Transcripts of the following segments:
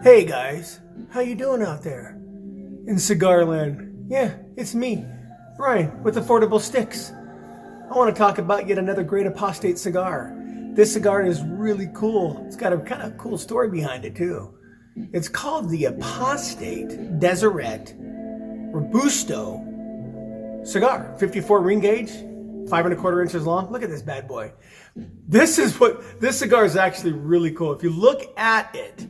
Hey guys, how you doing out there? In cigar land? Yeah, it's me, Brian, with Affordable Sticks. I want to talk about yet another great apostate cigar. This cigar is really cool. It's got a kind of cool story behind it too. It's called the Apostate Deseret Robusto cigar. 54 ring gauge, 5¼ inches long. Look at this bad boy. This cigar is actually really cool. If you look at it,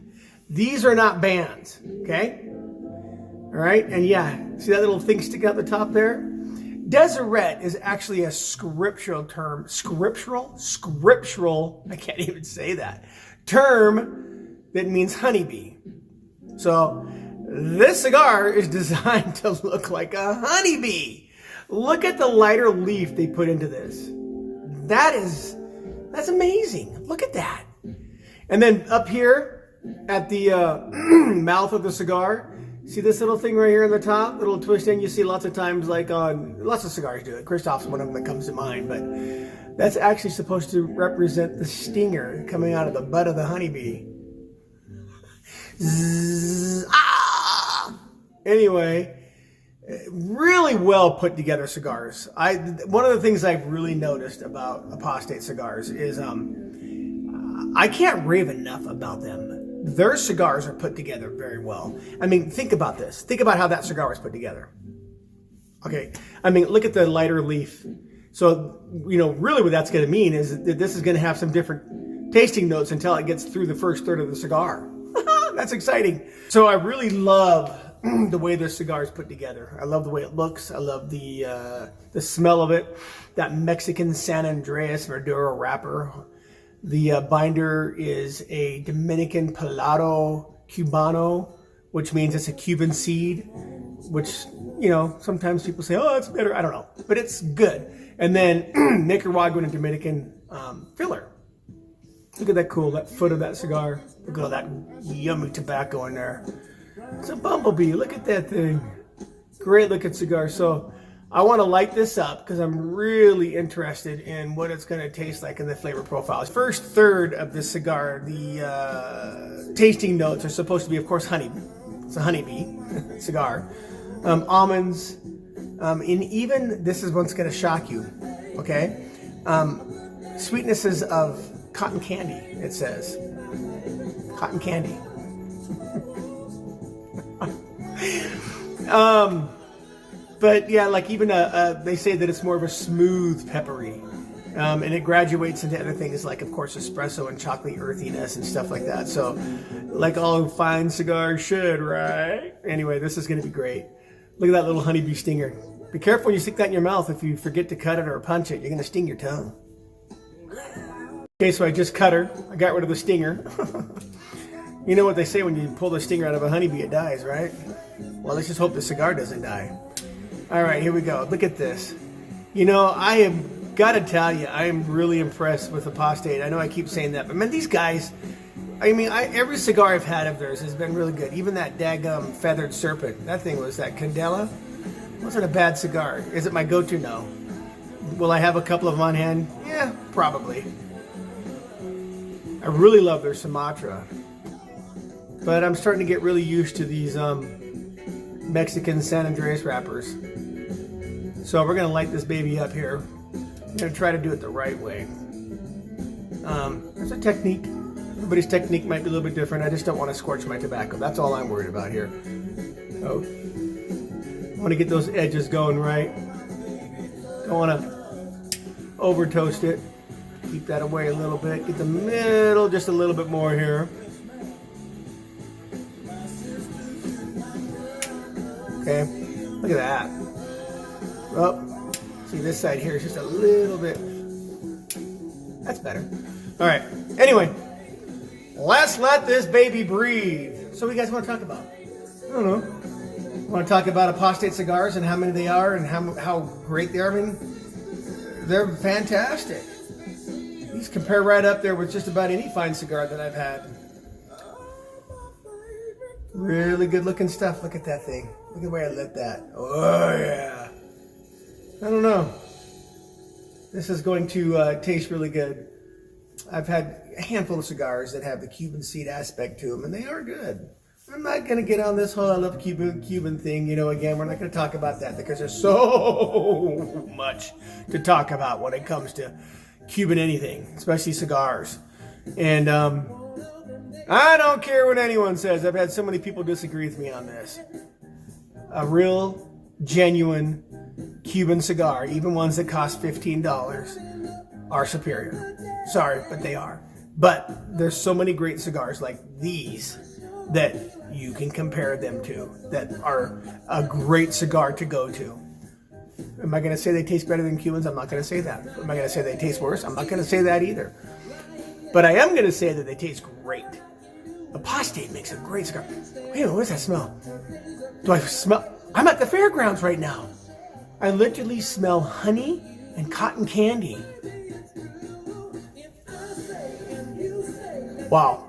these are not bands, okay? All right, and yeah, see that little thing sticking out the top there? Deseret is actually a scriptural term. Scriptural, I can't even say that. Term that means honeybee. So this cigar is designed to look like a honeybee. Look at the lighter leaf they put into this. That's amazing. Look at that. And then up here at the mouth of the cigar, see this little thing right here on the top, little twist in. You see lots of times, like on lots of cigars do it. Christoph's one of them that comes to mind, but that's actually supposed to represent the stinger coming out of the butt of the honeybee. Zzz, ah! Anyway, really well put together cigars. One of the things I've really noticed about apostate cigars is I can't rave enough about them. Their cigars are put together very well. I mean, think about this. Think about how that cigar was put together. Okay, I mean, look at the lighter leaf. So, you know, really what that's going to mean is that this is going to have some different tasting notes until it gets through the first third of the cigar. That's exciting. So I really love the way this cigar is put together. I love the way it looks. I love the smell of it. That Mexican San Andrés Maduro wrapper. The binder is a Dominican Piloto Cubano, which means it's a Cuban seed, which, you know, sometimes people say, oh, it's better. I don't know, but it's good. And then Nicaraguan and Dominican filler. Look at that that foot of that cigar. Look at all that yummy tobacco in there. It's a Bumblebee. Look at that thing. Great looking cigar. So I want to light this up because I'm really interested in what it's going to taste like in the flavor profile. First third of this cigar, the tasting notes are supposed to be, of course, honey. It's a honeybee cigar. Almonds. And even, this is what's going to shock you, okay? Sweetnesses of cotton candy, it says. Cotton candy. But yeah, like even they say that it's more of a smooth peppery, and it graduates into other things like, of course, espresso and chocolate earthiness and stuff like that. So, like all fine cigars should, right? Anyway, this is going to be great. Look at that little honeybee stinger. Be careful when you stick that in your mouth. If you forget to cut it or punch it, you're going to sting your tongue. Okay, so I just cut her. I got rid of the stinger. You know what they say, when you pull the stinger out of a honeybee, it dies, right? Well, let's just hope the cigar doesn't die. All right, here we go. Look at this. You know, I have got to tell you, I am really impressed with Apostate. I know I keep saying that, but man, these guys, I mean, every cigar I've had of theirs has been really good. Even that daggum feathered serpent, that thing was that Candela. Wasn't a bad cigar. Is it my go-to? No. Will I have a couple of them on hand? Yeah, probably. I really love their Sumatra. But I'm starting to get really used to these Mexican San Andrés wrappers. So we're going to light this baby up here. I'm going to try to do it the right way. There's a technique. Everybody's technique might be a little bit different. I just don't want to scorch my tobacco. That's all I'm worried about here. Oh, I want to get those edges going right. Don't want to over toast it. Keep that away a little bit. Get the middle just a little bit more here. Okay, look at that. Oh, see this side here is just a little bit. That's better. All right, anyway, let's let this baby breathe. So what do you guys want to talk about? I don't know. Want to talk about apostate cigars and how many they are and how great they are? I mean, they're fantastic. These compare right up there with just about any fine cigar that I've had. Really good looking stuff. Look at that thing. Look at the way I lit that. Oh yeah. I don't know. This is going to taste really good. I've had a handful of cigars that have the Cuban seed aspect to them, and they are good. I'm not going to get on this whole I love Cuban thing. You know, again, we're not going to talk about that because there's so much to talk about when it comes to Cuban anything, especially cigars. And I don't care what anyone says. I've had so many people disagree with me on this. A real, genuine Cuban cigar, even ones that cost $15, are superior. Sorry, but they are. But there's so many great cigars like these that you can compare them to, that are a great cigar to go to. Am I going to say they taste better than Cubans? I'm not going to say that. Am I going to say they taste worse? I'm not going to say that either. But I am going to say that they taste great. Apostate makes a great cigar. Wait a minute, what does that smell? Do I smell? I'm at the fairgrounds right now. I literally smell honey and cotton candy. Wow.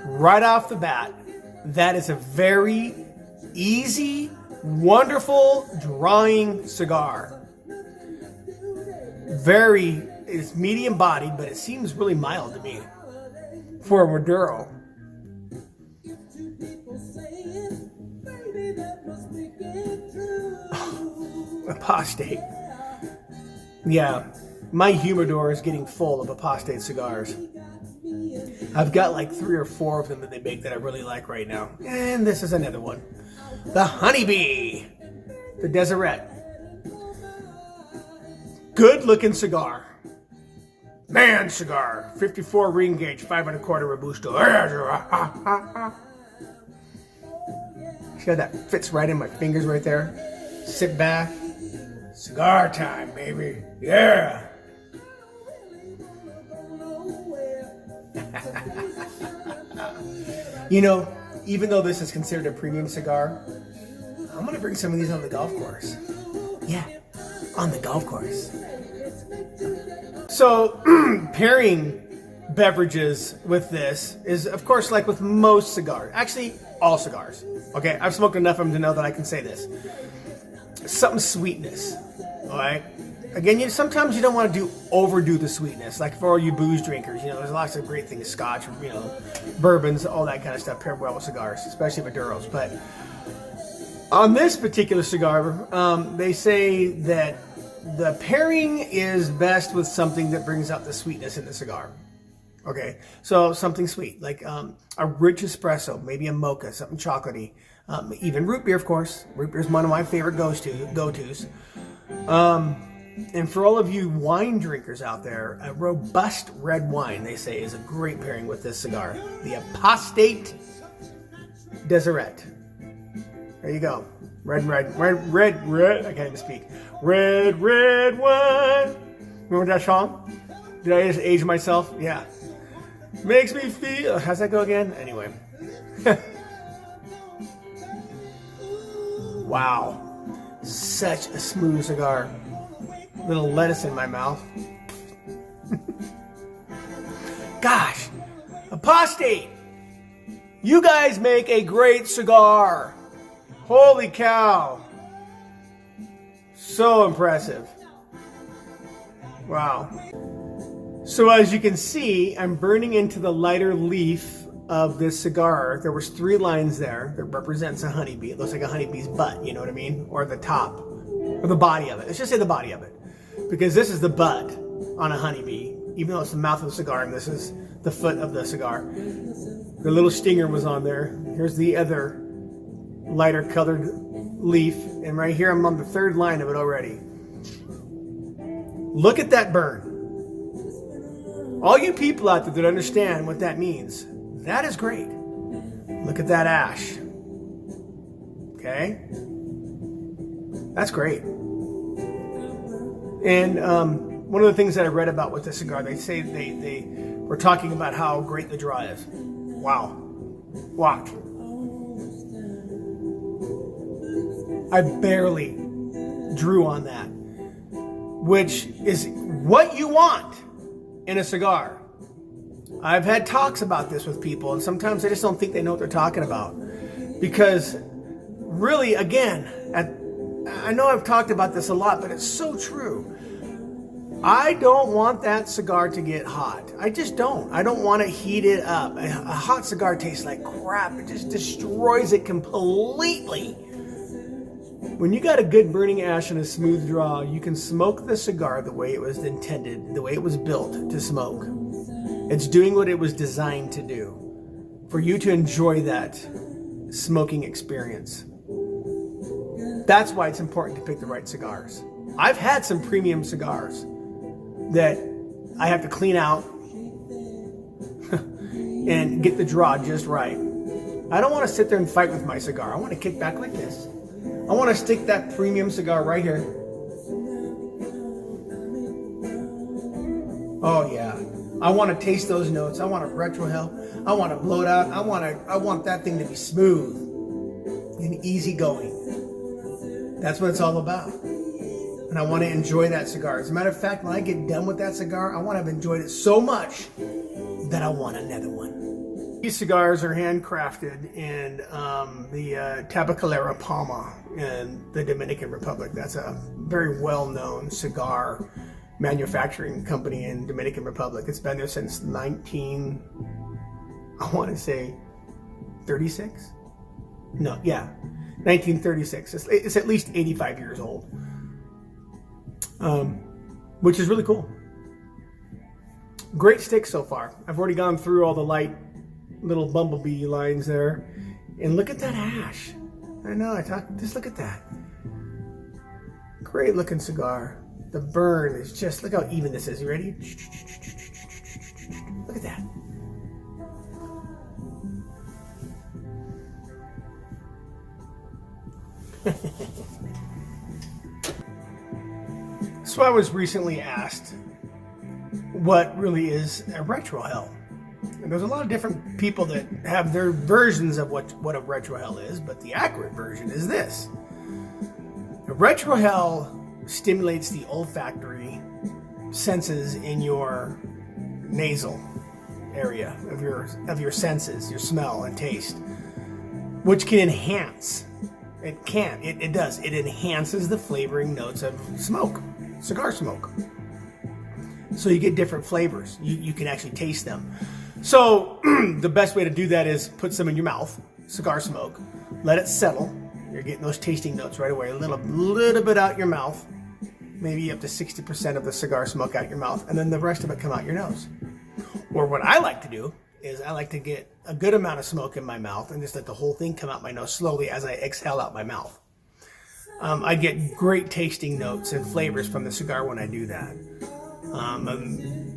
Right off the bat, that is a very easy, wonderful drawing cigar. It's medium bodied, but it seems really mild to me for a Maduro. Apostate. Yeah, my humidor is getting full of Apostate cigars. I've got like 3 or 4 of them that they make that I really like right now. And this is another one. The honeybee. The Deseret. Good looking cigar. Man cigar. 54 ring gauge, 5 1/4 Robusto. See how that fits right in my fingers right there? Sit back. Cigar time, baby. Yeah. You know, even though this is considered a premium cigar, I'm going to bring some of these on the golf course. Yeah, on the golf course. So, pairing beverages with this is, of course, like with most cigars. Actually, all cigars. Okay, I've smoked enough of them to know that I can say this. Something sweetness, all right? Again, sometimes you don't want to overdo the sweetness. Like for all you booze drinkers, there's lots of great things, scotch, bourbons, all that kind of stuff paired well with cigars, especially Maduros. But on this particular cigar, they say that the pairing is best with something that brings out the sweetness in the cigar. Okay, so something sweet, like a rich espresso, maybe a mocha, something chocolatey, even root beer, of course. Root beer is one of my favorite go-tos. And for all of you wine drinkers out there, a robust red wine, they say, is a great pairing with this cigar. The Apostate Deseret. There you go. Red. I can't even speak. Red wine. Remember that song? Did I just age myself? Yeah. Makes me feel... How's that go again? Anyway. Wow. Such a smooth cigar. Little lettuce in my mouth. Gosh, Apostate, you guys make a great cigar. Holy cow. So impressive. Wow. So as you can see, I'm burning into the lighter leaf of this cigar. There was 3 lines there that represents a honeybee. It looks like a honeybee's butt, you know what I mean? Or the top, or the body of it. Let's just say the body of it. Because this is the butt on a honeybee, even though it's the mouth of the cigar, and this is the foot of the cigar. The little stinger was on there. Here's the other lighter colored leaf, and right here I'm on the 3rd line of it already. Look at that burn. All you people out there that understand what that means, that is great. Look at that ash. Okay? That's great. And one of the things that I read about with this cigar, they say they were talking about how great the draw is. Wow. Watch. I barely drew on that, which is what you want in a cigar. I've had talks about this with people, and sometimes they just don't think they know what they're talking about. Because really, again, I know I've talked about this a lot, but it's so true. I don't want that cigar to get hot. I just don't. I don't want to heat it up. A hot cigar tastes like crap. It just destroys it completely. When you got a good burning ash and a smooth draw, you can smoke the cigar the way it was intended, the way it was built to smoke. It's doing what it was designed to do, for you to enjoy that smoking experience. That's why it's important to pick the right cigars. I've had some premium cigars that I have to clean out and get the draw just right. I don't want to sit there and fight with my cigar. I want to kick back like this. I want to stick that premium cigar right here. Oh yeah. I want to taste those notes. I want to retrohale. I want to blow it out. I want that thing to be smooth and easygoing. That's what it's all about. And I want to enjoy that cigar. As a matter of fact, when I get done with that cigar, I want to have enjoyed it so much that I want another one. These cigars are handcrafted in the Tabacalera, Palma in the Dominican Republic. That's a very well-known cigar manufacturing company in Dominican Republic. It's been there since 1936. It's at least 85 years old, which is really cool. Great sticks so far. I've already gone through all the light little Bumblebee lines there, and look at that ash. I know, just look at that. Great looking cigar. The burn is just, look how even this is. You ready? Look at that. So I was recently asked what really is a retrohale. And there's a lot of different people that have their versions of what a retrohale is, but the accurate version is this. A retrohale stimulates the olfactory senses in your nasal area of your senses, your smell and taste, which can enhance. It does. It enhances the flavoring notes of smoke, cigar smoke. So you get different flavors. You can actually taste them. So the best way to do that is put some in your mouth, cigar smoke, let it settle. You're getting those tasting notes right away. A little bit out your mouth, maybe up to 60% of the cigar smoke out your mouth, and then the rest of it come out your nose. Or what I like to do is I like to get a good amount of smoke in my mouth and just let the whole thing come out my nose slowly as I exhale out my mouth. I get great tasting notes and flavors from the cigar when I do that.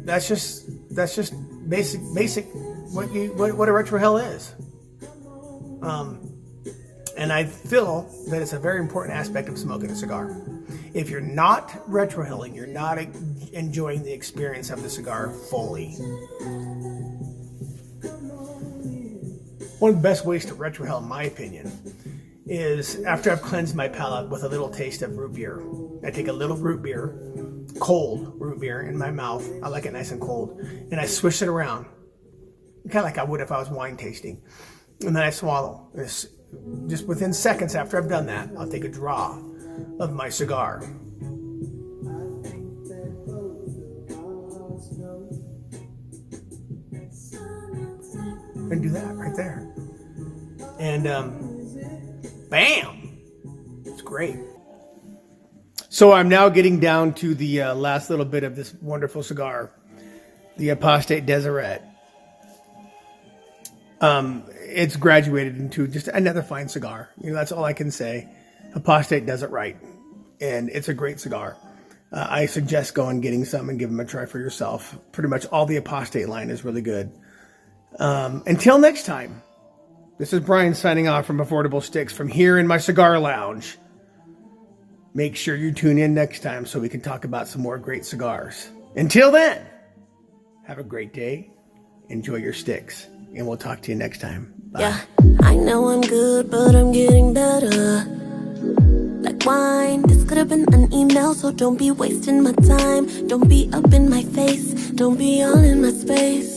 That's just basic what a retrohale is. And I feel that it's a very important aspect of smoking a cigar. If you're not retrohaling, you're not enjoying the experience of the cigar fully. One of the best ways to retrohale, in my opinion, is after I've cleansed my palate with a little taste of root beer. I take a little root beer, cold root beer, in my mouth. I like it nice and cold. And I swish it around, kind of like I would if I was wine tasting. And then I swallow. Just within seconds after I've done that, I'll take a draw of my cigar. And do that right there. And bam! It's great. So I'm now getting down to the last little bit of this wonderful cigar, the Apostate Deseret. It's graduated into just another fine cigar. That's all I can say. Apostate does it right, and it's a great cigar. I suggest going and getting some and give them a try for yourself. Pretty much all the Apostate line is really good. Until next time, this is Brian signing off from Affordable Sticks from here in my cigar lounge. Make sure you tune in next time so we can talk about some more great cigars. Until then, have a great day. Enjoy your sticks. And we'll talk to you next time. Bye. Yeah, I know I'm good, but I'm getting better. Like wine, this could have been an email, so don't be wasting my time. Don't be up in my face, don't be all in my space.